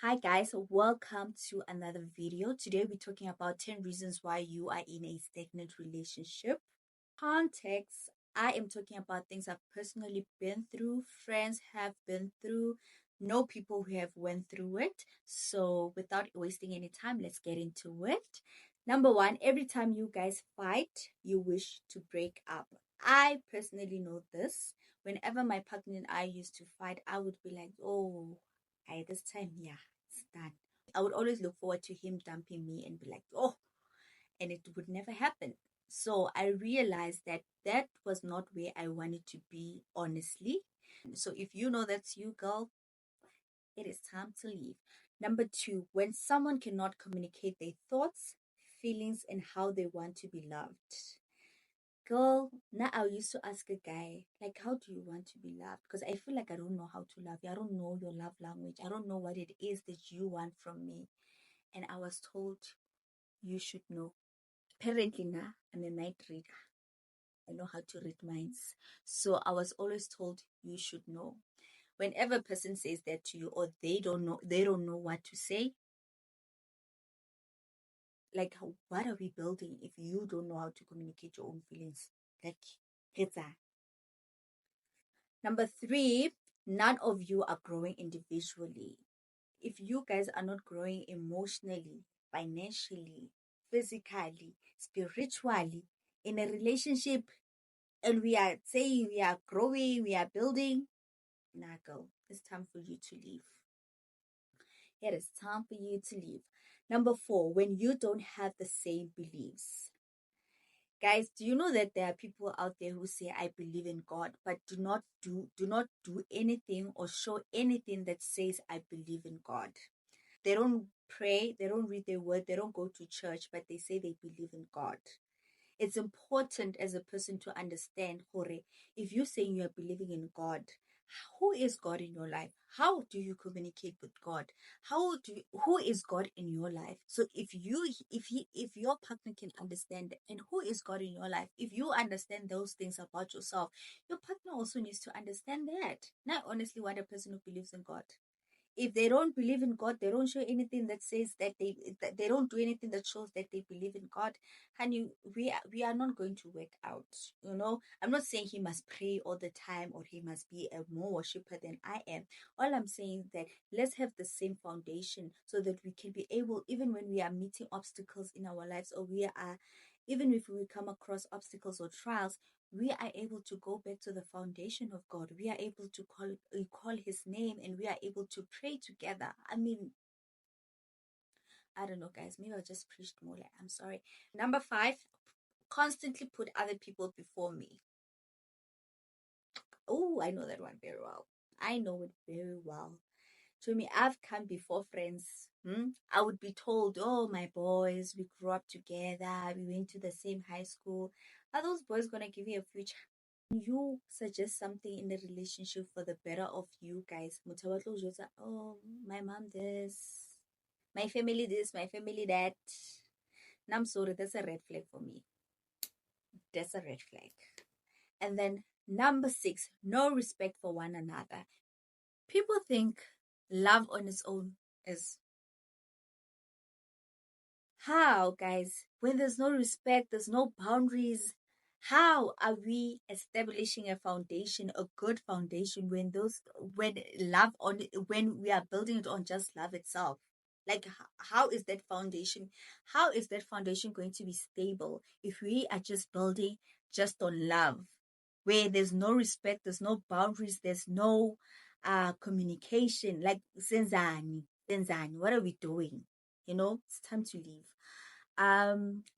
Hi guys, welcome to another video. Today we're talking about 10 reasons why you are in a stagnant relationship. Context, I am talking about things I've personally been through, friends have been through, know people who have went through it. So without wasting any time, let's get into it. Number one, every time you guys fight, you wish to break up. I personally know this. Whenever my partner and I used to fight, I would be like, oh, this time, yeah, it's done. I would always look forward to him dumping me and be like, oh, and it would never happen. So I realized that that was not where I wanted to be, honestly. So if you know that's you, girl, it is time to leave. Number two, when someone cannot communicate their thoughts, feelings, and how they want to be loved. Girl, now I used to ask a guy, like, how do you want to be loved? Because I feel like I don't know how to love you. I don't know your love language. I don't know what it is that you want from me. And I was told, you should know. Apparently, now I'm a night reader. I know how to read minds. So I was always told, you should know. Whenever a person says that to you, or they don't know what to say, like, what are we building if you don't know how to communicate your own feelings? Like, it's that. Number three, none of you are growing individually. If you guys are not growing emotionally, financially, physically, spiritually, in a relationship, and we are saying we are growing, we are building, nah, girl, it's time for you to leave. It is time for you to leave. Number four, when you don't have the same beliefs. Guys, do you know that there are people out there who say I believe in God, but do not do anything or show anything that says I believe in God? They don't pray, they don't read their word, they don't go to church, but they say they believe in God. It's important as a person to understand, Hore, if you're saying you're believing in God, who is God in your life? How do you communicate with God? Who is God in your life? So if your partner can understand, and who is God in your life, if you understand those things about yourself, your partner also needs to understand that. Not honestly what a person who believes in God. If they don't believe in God, they don't show anything that says that they don't do anything that shows that they believe in God. Honey, we are not going to work out. I'm not saying he must pray all the time or he must be a more worshiper than I am. All I'm saying is that let's have the same foundation so that we can be able, even when we are meeting obstacles in our lives, or even if we come across obstacles or trials, we are able to go back to the foundation of God. We are able to call his name, and we are able to pray together. I mean, I don't know, guys. Maybe I just preached more. Like, I'm sorry. Number five, constantly put other people before me. Oh, I know that one very well. I know it very well. To me, I've come before friends. I would be told, oh, my boys, we grew up together. We went to the same high school. Are those boys going to give you a future? You suggest something in the relationship for the better of you guys. Oh, my mom this, my family this, my family that. And I'm sorry, that's a red flag for me. That's a red flag. And then number six, no respect for one another. People think love on its own is how, guys, when there's no respect, there's no boundaries. How are we establishing a foundation, a good foundation, when we are building it on just love itself? Like, how is that foundation? How is that foundation going to be stable if we are just building just on love, where there's no respect, there's no boundaries, there's no communication? Like, senzani, senzani, what are we doing? It's time to leave.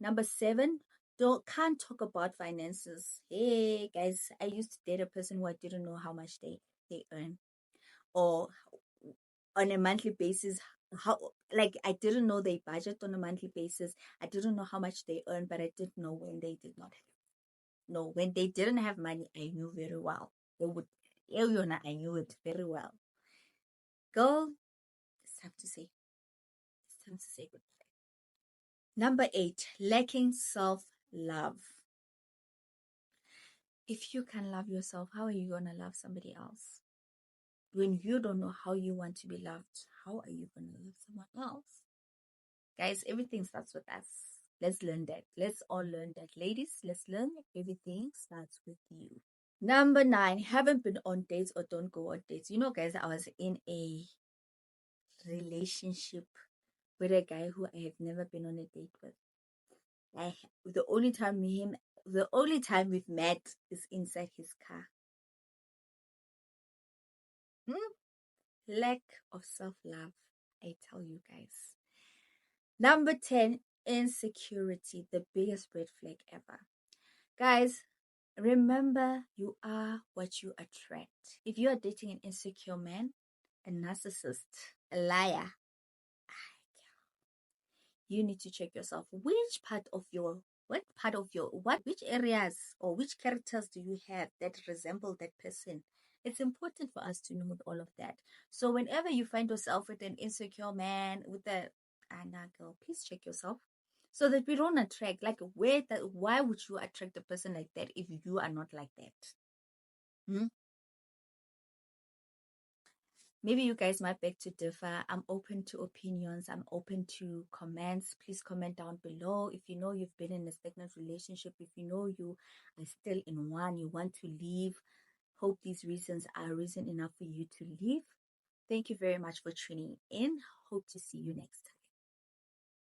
Number seven, can't talk about finances. Hey guys, I used to date a person who I didn't know how much they earn, or on a monthly basis. How, like, I didn't know they budget on a monthly basis. I didn't know how much they earn, but I did know when they did not have. No, when they didn't have money, I knew very well. They would, I knew it very well. Girl, it's time to say, goodbye. Number eight, lacking self-love. If you can love yourself, how are you going to love somebody else? When you don't know how you want to be loved, how are you going to love someone else? Guys, everything starts with us. Let's learn that. Let's all learn that. Ladies, let's learn that everything starts with you. Number 9, haven't been on dates or don't go on dates. You know, guys, I was in a relationship with a guy who I have never been on a date with. I the only time we've met is inside his car. Lack of self-love, I tell you guys. Number 10, insecurity, the biggest red flag ever. Guys, remember, you are what you attract. If you are dating an insecure man, a narcissist, a liar, you need to check yourself. Which areas or which characters do you have that resemble that person? It's important for us to know all of that. So whenever you find yourself with an insecure man, with a Anna girl, please check yourself so that we don't attract. Like, why would you attract a person like that if you are not like that? Hmm? Maybe you guys might beg to differ. I'm open to opinions. I'm open to comments. Please comment down below. If you know you've been in a stagnant relationship, if you know you are still in one, you want to leave, hope these reasons are reason enough for you to leave. Thank you very much for tuning in. Hope to see you next time.